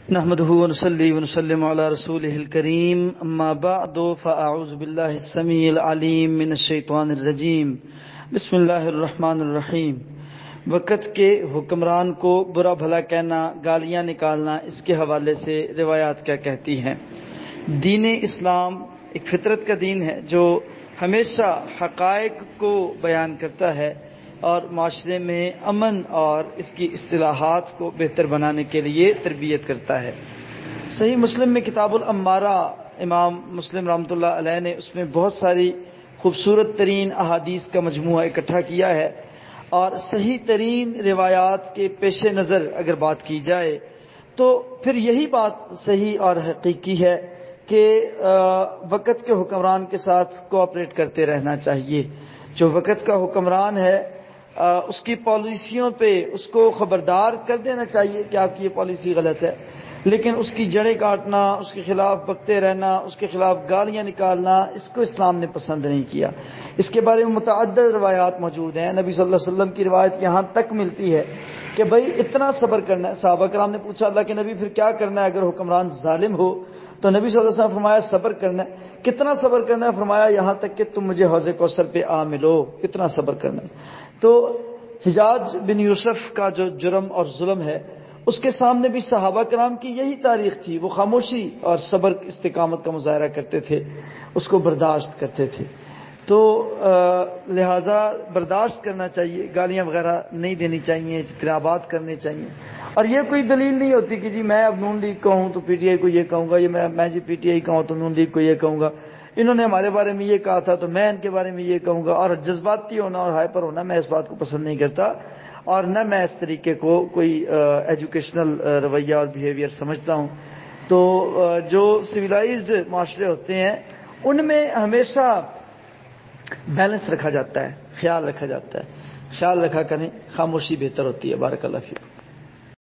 نحمده ونصلي ونسلم على رسوله الكريم اما بعد فاعوذ بالله السميع العليم من الشيطان الرجيم بسم اللہ الرحمن الرحیم۔ وقت کے حکمران کو برا بھلا کہنا، گالیاں نکالنا، اس کے حوالے سے روایات کیا کہتی ہیں؟ دین اسلام ایک فطرت کا دین ہے جو ہمیشہ حقائق کو بیان کرتا ہے اور معاشرے میں امن اور اس کی اصطلاحات کو بہتر بنانے کے لیے تربیت کرتا ہے۔ صحیح مسلم میں کتاب الامارہ امام مسلم رحمۃ اللہ علیہ نے اس میں بہت ساری خوبصورت ترین احادیث کا مجموعہ اکٹھا کیا ہے، اور صحیح ترین روایات کے پیش نظر اگر بات کی جائے تو پھر یہی بات صحیح اور حقیقی ہے کہ وقت کے حکمران کے ساتھ کوآپریٹ کرتے رہنا چاہیے۔ جو وقت کا حکمران ہے اس کی پالیسیوں پہ اس کو خبردار کر دینا چاہیے کہ آپ کی یہ پالیسی غلط ہے، لیکن اس کی جڑیں کاٹنا، اس کے خلاف بکتے رہنا، اس کے خلاف گالیاں نکالنا، اس کو اسلام نے پسند نہیں کیا۔ اس کے بارے میں متعدد روایات موجود ہیں۔ نبی صلی اللہ علیہ وسلم کی روایت یہاں تک ملتی ہے کہ بھائی اتنا صبر کرنا ہے۔ صحابہ کرام نے پوچھا اللہ کے نبی پھر کیا کرنا ہے اگر حکمران ظالم ہو؟ تو نبی صلی اللہ علیہ وسلم نے فرمایا صبر کرنا ہے۔ کتنا صبر کرنا ہے؟ فرمایا یہاں تک کہ تم مجھے حوض کوثر پہ آ ملو، کتنا صبر کرنا ہے۔ تو حجاج بن یوسف کا جو جرم اور ظلم ہے اس کے سامنے بھی صحابہ کرام کی یہی تاریخ تھی، وہ خاموشی اور صبر استقامت کا مظاہرہ کرتے تھے، اس کو برداشت کرتے تھے۔ تو لہذا برداشت کرنا چاہیے، گالیاں وغیرہ نہیں دینی چاہیے، اجتنابات کرنے چاہیے۔ اور یہ کوئی دلیل نہیں ہوتی کہ جی میں اب نون لیگ کا ہوں تو پی ٹی آئی کو یہ کہوں گا، یہ میں جی پی ٹی آئی کا ہوں تو نون لیگ کو یہ کہوں گا، انہوں نے ہمارے بارے میں یہ کہا تھا تو میں ان کے بارے میں یہ کہوں گا۔ اور جذباتی ہونا اور ہائپر ہونا، میں اس بات کو پسند نہیں کرتا، اور نہ میں اس طریقے کو کوئی ایجوکیشنل رویہ اور بیہیویئر سمجھتا ہوں۔ تو جو سویلائزڈ معاشرے ہوتے ہیں ان میں ہمیشہ بیلنس رکھا جاتا ہے، خیال رکھا جاتا ہے۔ خیال رکھا کریں، خاموشی بہتر ہوتی ہے۔ بارک اللہ فیکم۔